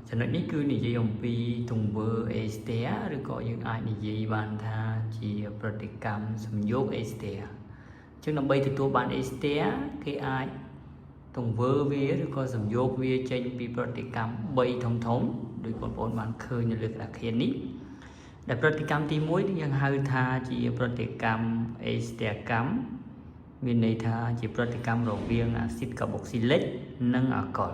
ចំណុចនេះគឺនិយាយអំពីទង្វើអេស្ទែឬក៏យើងអាចនិយាយបានថាជាប្រតិកម្មសំយោគអេស្ទែអញ្ចឹងដើម្បីទទួលបានអេស្ទែគេអាចទង្វើវាឬក៏សំយោគវាចេញពីប្រតិកម្ម3ធំធំដោយបងប្អូនបានឃើញនៅលើក្តារខៀននេះដែលប្រតិកម្មទី1យើងហៅថាជាប្រតិកម្មអេស្ទែកម្មមានន័យថាជាប្រតិកម្មរវាងអាស៊ីតកាបុកស៊ីលិកនិងអាល់កុល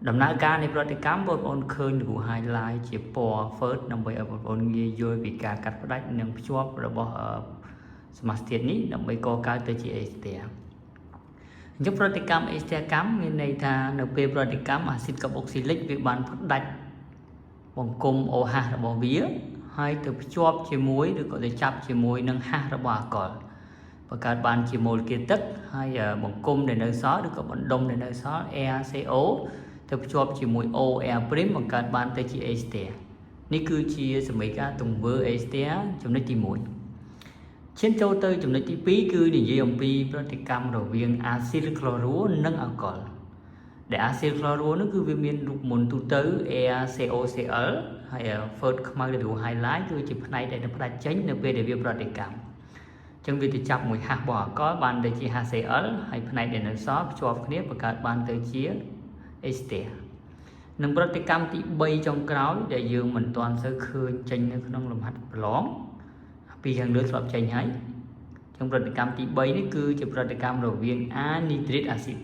ដំណើរការនៃប្រតិកម្មបងប្អូនឃើញរូប highlight ជាពណ៌ first ដើម្បីឲ្យបងប្អូនងាយយល់ពីការកាត់ផ្ដាច់និងភ្ជាប់របស់សមាសធាតុនេះដើម្បីកកើតទៅជាអេស្ទែអញ្ចឹងប្រតិកម្មអេស្ទែកម្មមានន័យថានៅពេលប្រតិកម្មអាស៊ីតកាបុកស៊ីលិកវាបានផ្ដាច់បង្គំ OH របស់វាហើយទៅភ្ជាប់ជាមួយឬក៏ទៅចាប់ជាមួយនឹងH របស់អាល់កុលបង្កើតបានជាម៉ូលេគុលទឹកហើយបង្គំដែលនៅសល់ឬក៏បណ្ដុំដែលនៅសល់ ArCO ទៅភ្ជាប់ជាមួយ OR' បង្កើតបានទៅជាអេស្ទែនេះគឺជាសមីការទង្វើអេស្ទែចំណុចទី1ឈានចូលទៅចំណុចទី2គឺនិយាយអំពីប្រតិកម្មរវាងអាស៊ីលក្លូរូនិងអាល់កុលដែលអាស៊ីលក្លូរូនោះគឺវាមានរូបមន្តទូទៅ ArCOCl ហើយ first ខ្មៅដែលរូប highlight គឺជាផ្នែកដែលផ្ដាច់ចេញនៅពេលដែលវាប្រតិកម្មចឹងវាទៅចាប់មួយHរបស់អាល់កុលបានទៅជា HCl ហើយផ្នែកដែលនៅសល់ភ្ជាប់គ្នាបង្កើតបានទៅជាអេស្ទែនិងប្រតិកម្មទី3ចុងក្រោយដែលយើងមិនទាន់សូវឃើញចេញនៅក្នុងលំហាត់ប្រឡងពីខាងលើធ្លាប់ចេញហើយចឹងប្រតិកម្មទី3នេះគឺជាប្រតិកម្មរវាងអានីត្រិតអាស៊ីត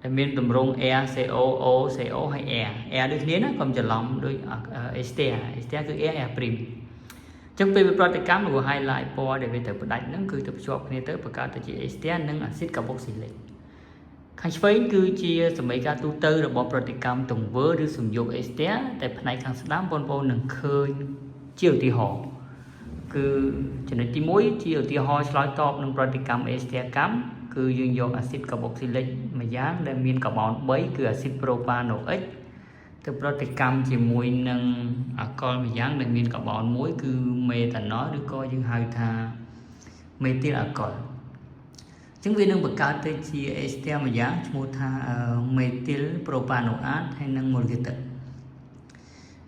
ដែលមានទម្រង់ ArCO OCO ហើយ Air ដូចគ្នាណាកុំច្រឡំដូចអេស្ទែគឺ Air' ចឹងពេលវាប្រតិកម្មរបស់ highlight ពណ៌ដែលវាទៅផ្ដាច់ហ្នឹងគឺទៅភ្ជាប់គ្នាទៅបង្កើតទៅជាអេស្ទែនិងអាស៊ីតកាបុកស៊ីលិកខាងឆ្វេងគឺជាសមីការទូទៅរបស់ប្រតិកម្មទង្វើឬសំយោគអេស្ទែតែផ្នែកខាងស្ដាំបងប្អូននឹងឃើញជាឧទាហរណ៍គឺចំណុចទី1ជាឧទាហរណ៍ឆ្លើយតបនឹងប្រតិកម្មអេស្ទែកម្មគឺយើងយកអាស៊ីតកាបុកស៊ីលិកម្យ៉ាងដែលមានកាបូន3គឺអាស៊ីតប្រូប៉ាណូអិចទៅប្រតិកម្មជាមួយនឹងអាល់កុលម្យ៉ាងដែលមានកាបូន1គឺមេតាណុលឬក៏យើងហៅថាមេទីលអាល់កុលអញ្ចឹងវានឹងបង្កើតទៅជាអេស្ទែម្យ៉ាងឈ្មោះថាមេទីលប្រូប៉ាណូអាតហើយនិងម៉ូលេគុលទឹក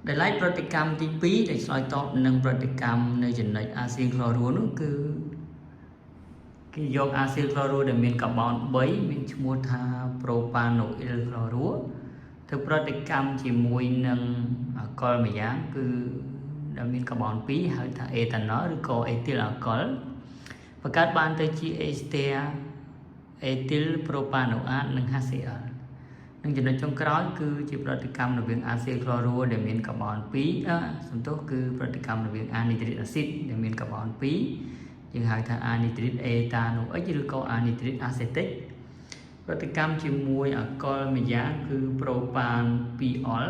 ដែលឡែកប្រតិកម្មទី2ដែលឆ្លើយតបនឹងប្រតិកម្មនៅចំណុចអាស៊ីលក្លូរូនោះគឺគេយកអាស៊ីលក្លូរូដែលមានកាបូន3មានឈ្មោះថាប្រូប៉ាណូអ៊ីលក្លូរូទៅប្រតិកម្មជាមួយនឹងអាល់កុលម្យ៉ាងគឺដែលមានកាបូន2ហៅថាអេតាណុលឬក៏អេទីលអាល់កុលបង្កើតបានទៅជាអេស្ទែអេទីលប្រូប៉ាណូអាតនិង HCl និងចំណុចចុងក្រោយគឺជាប្រតិកម្មរវាងអាស៊ីលក្លូរូដែលមានកាបូន2សំទោសគឺប្រតិកម្មរវាងអានីត្រិតអាស៊ីតដែលមានកាបូន2យើងហៅថាអានីត្រិតអេតាណូអិចឬក៏អានីត្រិតអាសេតិកប្រតិកម្មជាមួយអាល់កុលម្យ៉ាងគឺប្រូប៉ាន 2 អុល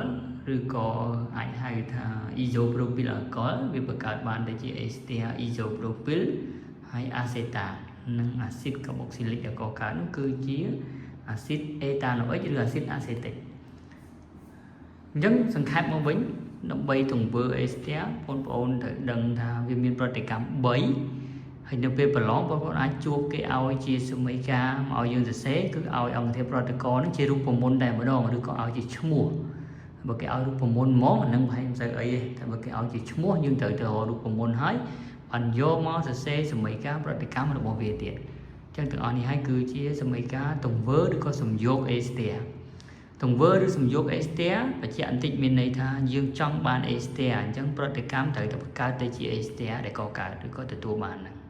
ឬក៏អាចហៅថាអ៊ីសូប្រូពីលអាល់កុលវាបង្កើតបានទៅជាអេស្ទែអ៊ីសូប្រូពីលហើយអាសេតានិងអាស៊ីតកាបុកស៊ីលិកដែលកកើតនោះគឺជាអាស៊ីតអេតាណូអិចឬអាស៊ីតអាសេតិកអញ្ចឹងសង្ខេបមកវិញដើម្បីទង្វើអេស្ទែបងប្អូនត្រូវដឹងថាវាមានប្រតិកម្ម3ហើយនៅពេលប្រឡងបងប្អូនអាចជួបគេឲ្យជាសមីការមកឲ្យយើងសរសេរគឺឲ្យអង្គធាតុ protocol នេះជារូបមន្តតែម្ដងឬក៏ឲ្យជាឈ្មោះបើគេឲ្យរូបមន្តមកអានឹងប្រហែលមិនសូវអីទេតែបើគេឲ្យជាឈ្មោះយើងត្រូវទៅរករូបមន្តហើយបានយកមកសរសេរសមីការប្រតិកម្មរបស់វាទៀតអញ្ចឹងទាំងអស់នេះហើយគឺជាសមីការទង្វើឬក៏សំយោគអេស្ទែទង្វើឬសំយោគអេស្ទែបញ្ជាក់បន្តិចមានន័យថាយើងចង់បានអេស្ទែអញ្ចឹងប្រតិកម្មត្រូវតែបង្កើតទៅជាអេស្ទែដែលកកើតឬក៏ទទួលបានហ្នឹង